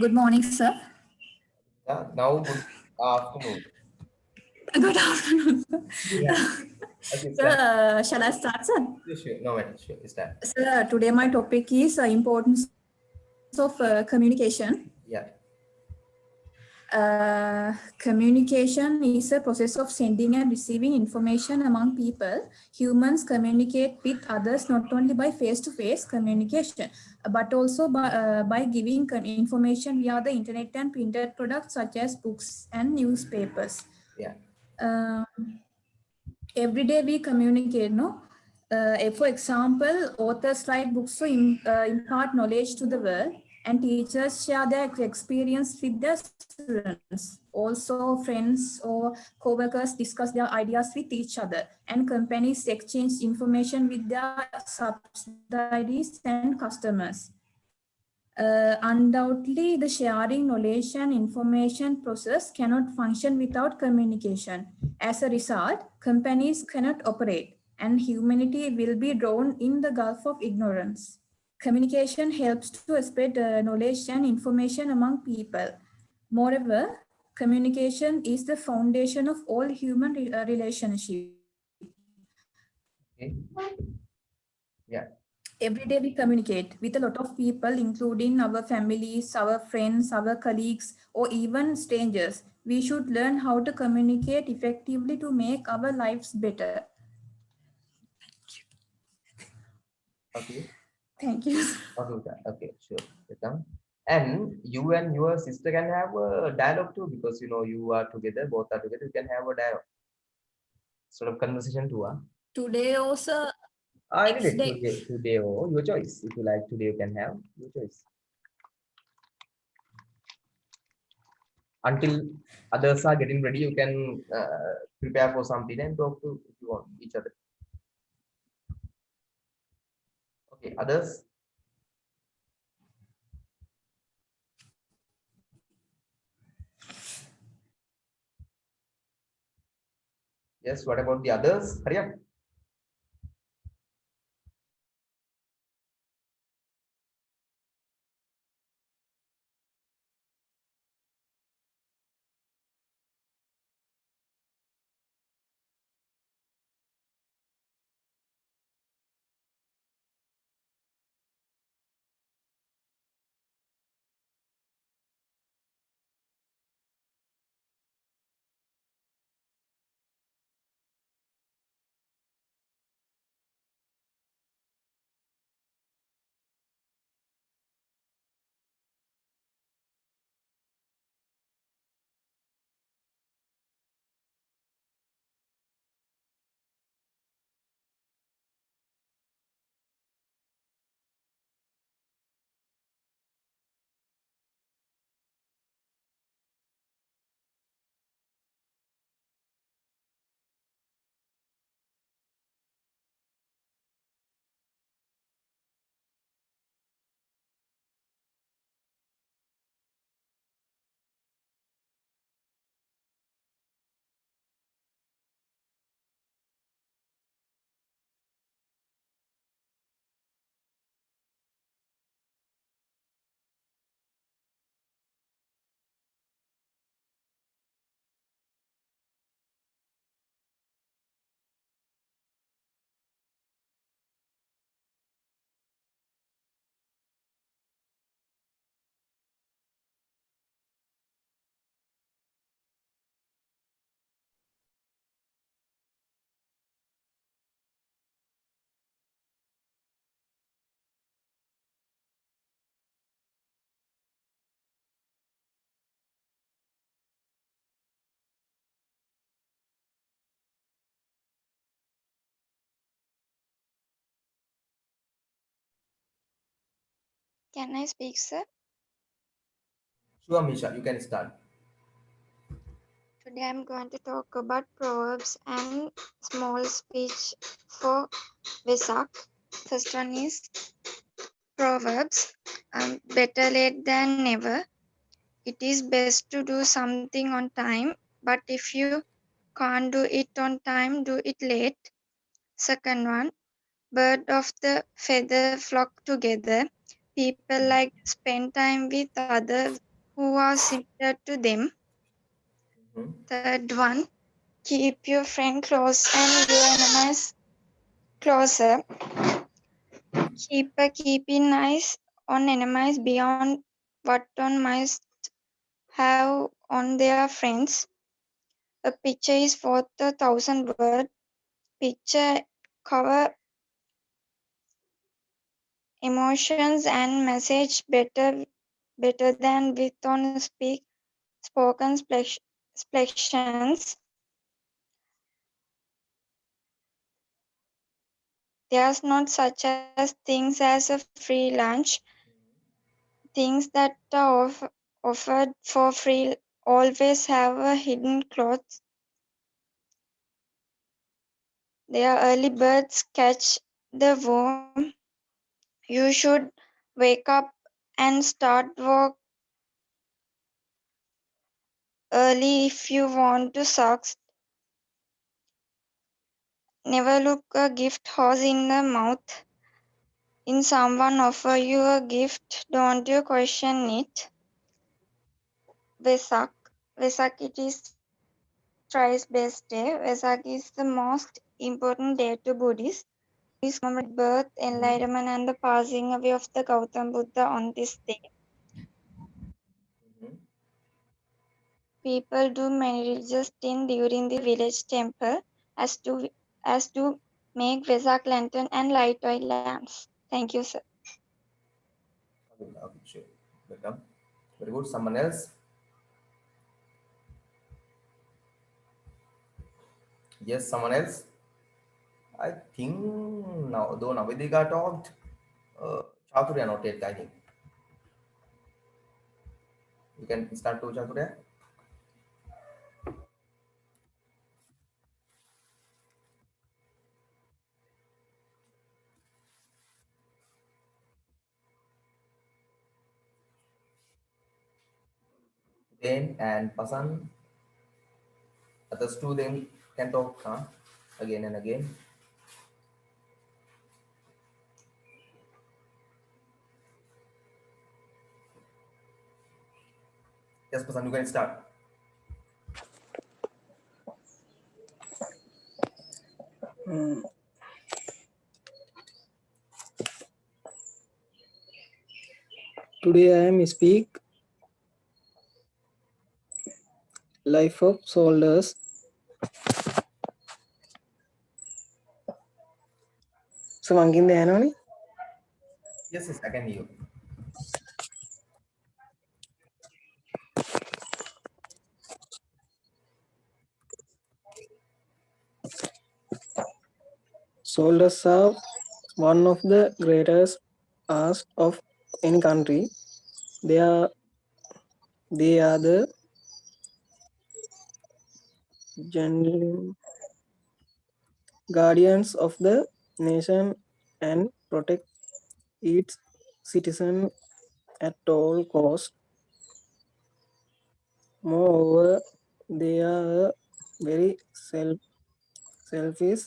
Good morning, sir.
Now good afternoon.
Good afternoon, sir.
Yeah. Okay,
Sir, shall I start, sir?
Sure. No matter. Sure. Is that?
Sir, today my topic is importance of communication.
Yeah.
Communication is a process of sending and receiving information among people. Humans communicate with others not only by face-to-face communication, but also by giving information via the internet and printed products such as books and newspapers.
Yeah.
every day we communicate, no? For example, authors write books to impart knowledge to the world, and teachers share their experience with their students. Also, friends or co-workers discuss their ideas with each other, and companies exchange information with their subsidiaries and customers. Undoubtedly, the sharing knowledge and information process cannot function without communication. As a result, companies cannot operate, and humanity will be drowned in the gulf of ignorance. Communication helps to spread knowledge and information among people. Moreover, communication is the foundation of all human relationships.
Okay. Yeah.
Every day we communicate with a lot of people, including our families, our friends, our colleagues, or even strangers. We should learn how to communicate effectively to make our lives better.
Okay.
Thank you.
Okay. Okay. Sure. Welcome. And you and your sister can have a dialogue too, because you know you are together, both are together. You can have a dialogue, sort of conversation too.
Today also,
Anyway,
next day.
today, oh, your choice. If you like today, you can have your choice. Until others are getting ready, you can prepare for something and talk to if you want each other. Okay, others. Yes, what about the others? Hurry up.
Can I speak, sir?
Sure, Misha, you can start.
Today I'm going to talk about proverbs and small speech for Vesak. First one is proverbs. Better late than never. It is best to do something on time, but if you can't do it on time, do it late. Second one, bird of the feather flock together. People like to spend time with others who are similar to them.
Mhm.
Third one, keep your friend close and your enemies closer. Keeping eyes on enemies beyond what one must have on their friends. A picture is worth 1,000 words. Picture cover emotions and message better than with on spoken expressions. There's not such as things as a free lunch. Things that are offered for free always have a hidden cost. Their early birds catch the worm. You should wake up and start work early if you want to succeed. Never look a gift horse in the mouth. In someone offer you a gift, don't you question it. Vesak. Vesak, it is thrice best day. Vesak is the most important day to Buddhists. Buddhists commemorate birth, enlightenment, and the passing away of the Gautam Buddha on this day.
Mhm.
People do many religious things during the village temple as to make Vesak lantern and light oil lamps. Thank you, sir.
Okay, okay, sure. Welcome. Very good. Someone else? Yes, someone else? I think now, though Navidika talked, Chaturya not yet, I think. You can start to Chaturya. Then and Pasan, others two them can talk again and again. Yes, Pasan, you can start.
Today I am speak life of soldiers. So මංගින් දෑනවනේ
Yes, yes, I can hear you.
soldiers are one of the greatest asks of any country. They are the genuine guardians of the nation and protect its citizen at all costs. Moreover, they are a very selfish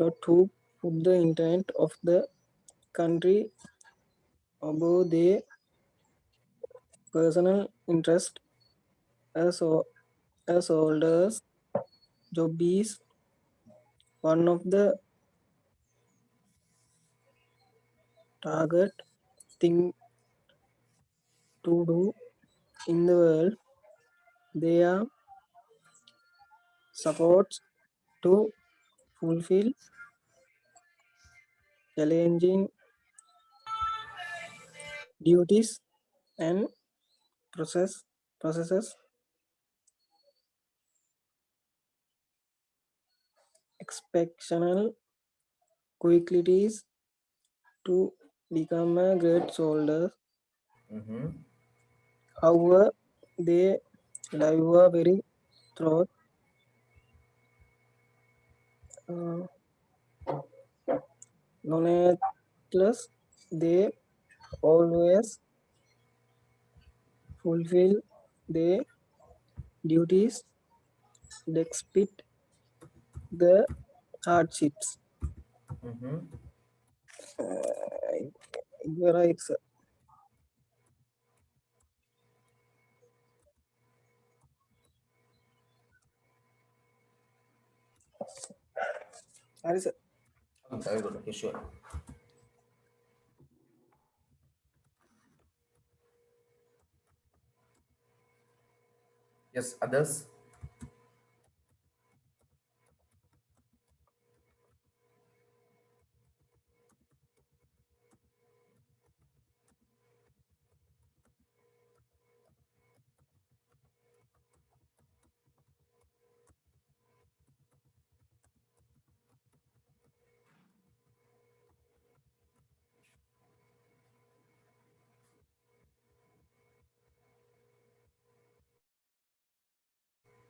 lot who put the intent of the country above their personal interest. As, as soldiers, job is one of the target thing to do in the world. They are supports to fulfill challenging duties and processes exceptional qualities to become a great soldier.
Mm-hmm.
However, they live a very through uh, nonetheless they always fulfill their duties despite the hardships.
Mm-hmm.
You're right, sir. Sorry, sir.
Okay, very good. Okay, sure. Yes, others?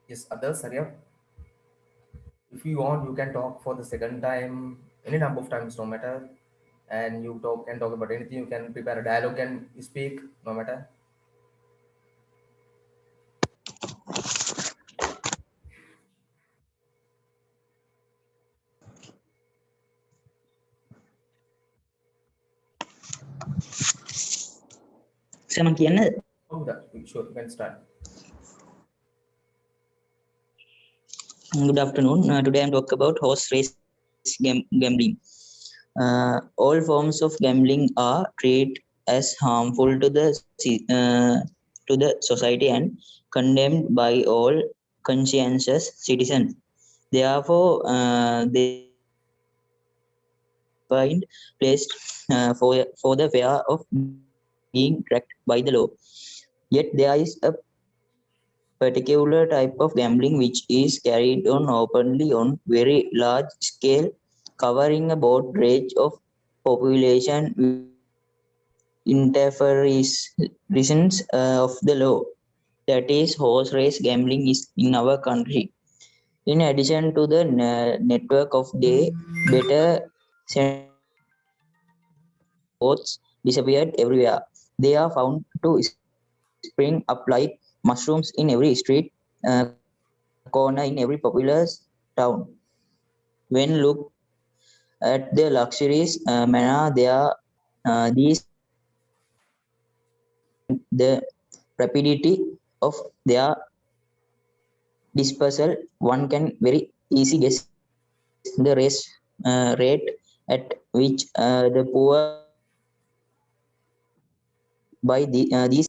Yes, others, Arya. If you want, you can talk for the second time, any number of times, no matter. And you can talk about anything. You can prepare a dialogue and speak, no matter.
Sama කියන්නද?
Oh, that sure, you can start.
Good afternoon. Today I'm talking about horse race gambling. All forms of gambling are treated as harmful to the society and condemned by all conscientious citizens. Therefore, they find placed for the fear of being tracked by the law. Yet there is a particular type of gambling which is carried on openly on very large scale, covering a broad range of population interference of the law. That is, horse race gambling is in our country. In addition to the network of day better boats disappeared everywhere. They are found to spring up like mushrooms in every street corner in every populous town. When looked at the luxuries manner, there these the rapidity of their dispersal, one can very easy guess the rate at which the poor by these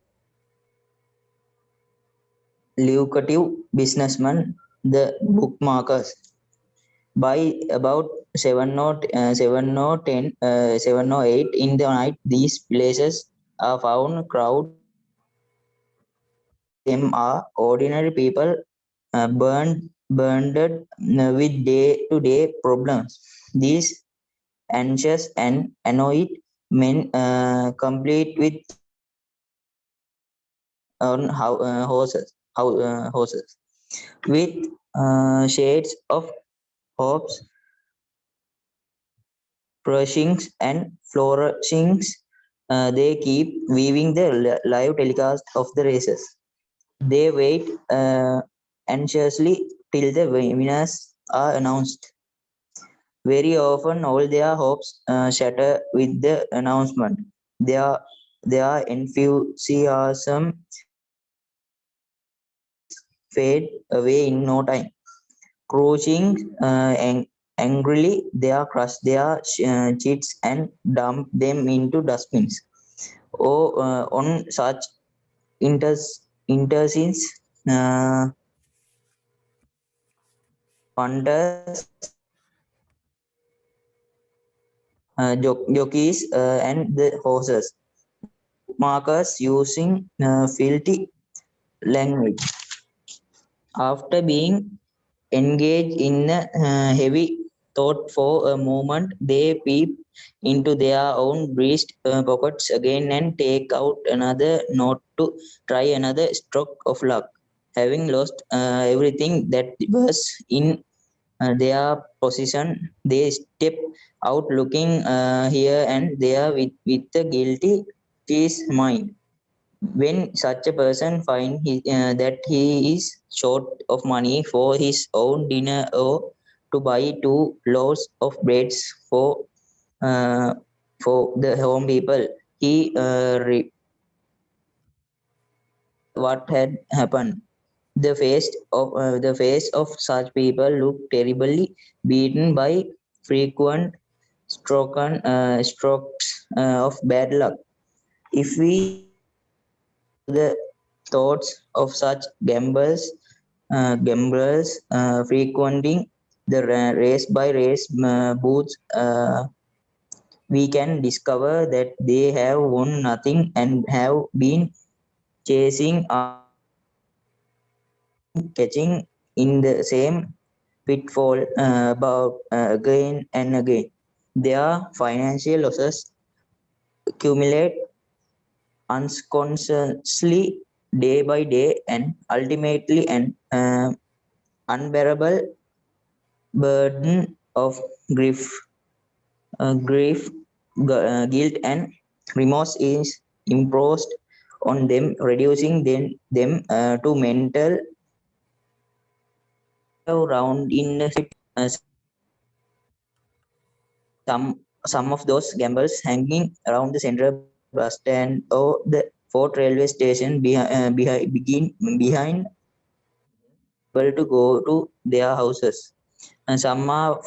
lucrative businessmen, the bookmakers. By about 7 or 10, 7 or 8 in the night, these places are found crowded. Them are ordinary people burdened with day-to-day problems. These anxious and annoyed men complete with on horses with shades of hopes, brushings and flourishings. They keep weaving the live telecast of the races. They wait anxiously till the winners are announced. Very often, all their hopes shatter with the announcement. Their enthusiasm fade away in no time. Crouching angrily, they crush their cheats and dump them into dustbins. On such interscenes, punters, jockeys, and the horses, bookmakers using filthy language. After being engaged in a heavy thought for a moment, they peep into their own breast pockets again and take out another note to try another stroke of luck. Having lost everything that was in their position, they step out looking here and there with a guilty his mind. When such a person finds that he is short of money for his own dinner or to buy 2 loaves of bread uh, for the home people, he what had happened. The face of such people look terribly beaten by frequent strokes of bad luck. If we the thoughts of such gamblers frequenting the race by race booths, we can discover that they have won nothing and have been chasing catching in the same pitfall about again and again. Their financial losses accumulate unconsciously day by day and ultimately and unbearable burden of grief, guilt, and remorse is imposed on them, reducing them to mental round in some of those gambles hanging around the central bus stand or the Fort railway station behind people to go to their houses. And some are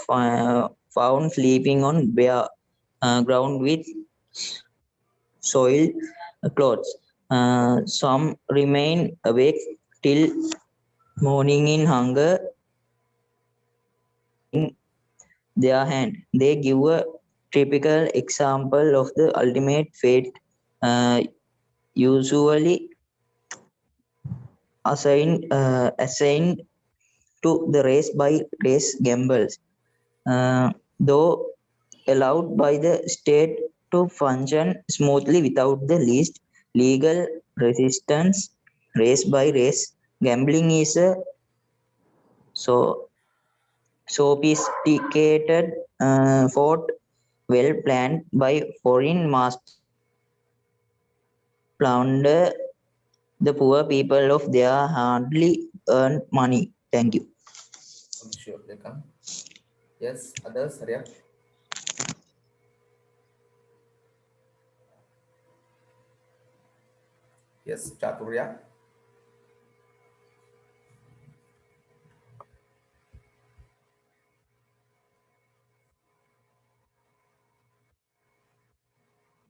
found sleeping on bare ground with soiled clothes. Some remain awake till morning in hunger in their hand. They give a typical example of the ultimate fate, usually assigned to the race by race gambles, though allowed by the state to function smoothly without the least legal resistance. Race by race gambling is a so sophisticated fort well planned by foreign masters plunder the poor people of their hardly earned money. Thank you.
Okay, sure, welcome. Yes, others, Arya? Yes, Chaturya?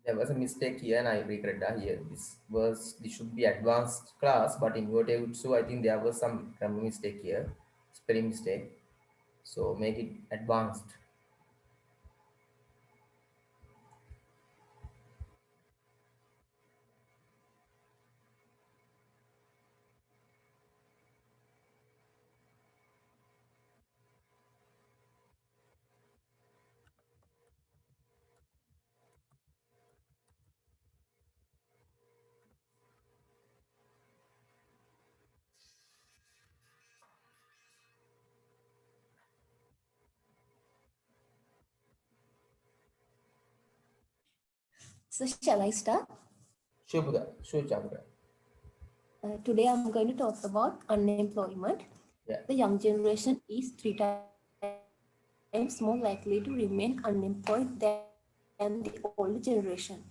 There was a mistake here and I regret that here. This should be advanced class, but in your so I think there was some grammar mistake here, spelling mistake. So make it advanced.
So shall I start?
Sure, Buddha. Sure, Chaturya.
Today I'm going to talk about unemployment.
Yeah.
The young generation is 3 times more likely to remain unemployed than the older generation.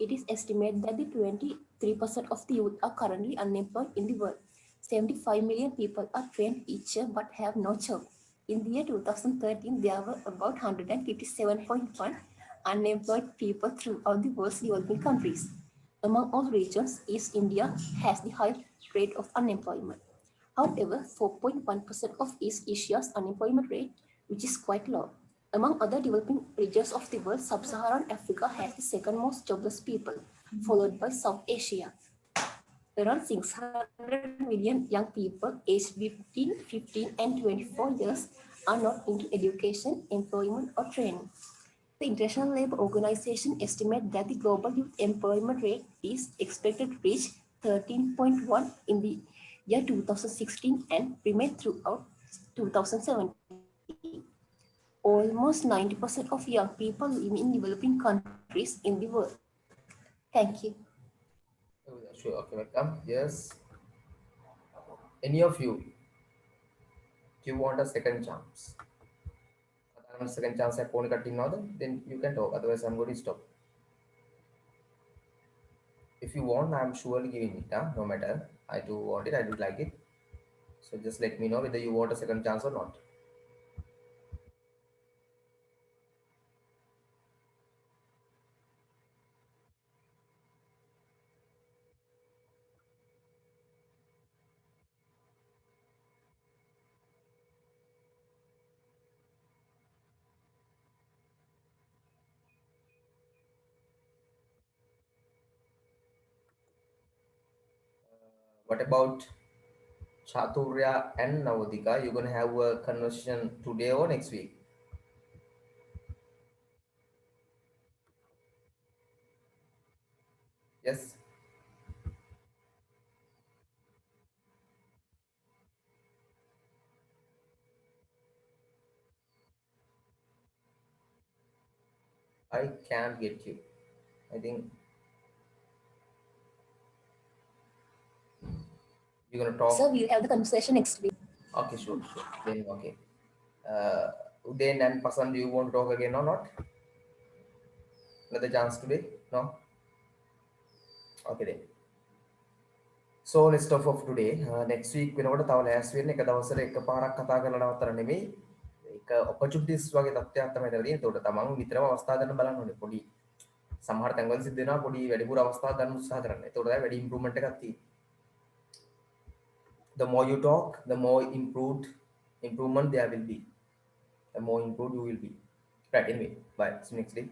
It is estimated that the 23% of the youth are currently unemployed in the world. 75 million people are trained each year but have no job. In the year 2013, there were about 157.1 unemployed people throughout the world's developing countries. Among all regions, East India has the highest rate of unemployment. However, 4.1% of East Asia's unemployment rate, which is quite low. Among other developing regions of the world, Sub-Saharan Africa has the second most jobless people, followed by South Asia. Around 600 million young people aged between 15 and 24 years are not into education, employment, or training. The International Labour Organization estimates that the global youth employment rate is expected to reach 13.1 in the year 2016 and remain throughout 2017. Almost 90% of young people live in developing countries in the world. Thank you.
Sure, okay, welcome. Yes. Any of you, do you want a second chance? Second chance at phone cutting now, then you can talk. Otherwise, I'm going to stop. If you want, I'm surely giving it. No matter. I do want it. I do like it. So just let me know whether you want a second chance or not. What about Chaturya and Navodika? You're going to have a conversation today or next week? Yes. I can't get you. I think you're gonna talk.
Sir, we'll have the conversation next week.
Okay, sure. Then okay. Udain and Pasan, do you want to talk again or not? Another chance today? No? Okay then. So let's stop off today. Next week වෙනකොට තව ලෑස්ති වෙන්න එක දවසට එකපාරක් කතා කරලා නවත්තර නෙමෙයි. ඒක opportunities වගේ තත්ත්වයක් තමයි තියෙන්නේ. ඒකට තමන් විතරම අවස්ථා ගන්න බලන්න ඕනේ. පොඩි සමහර තැන්වල සිද්ධ වෙනවා පොඩි වැඩිපුර අවස්ථා ගන්න උත්සාහ කරන්න. ඒකට තමයි වැඩි improvement එකක් තියෙන්නේ. The more you talk, the more improvement there will be. The more improved you will be. Right, anyway, bye. See you next day.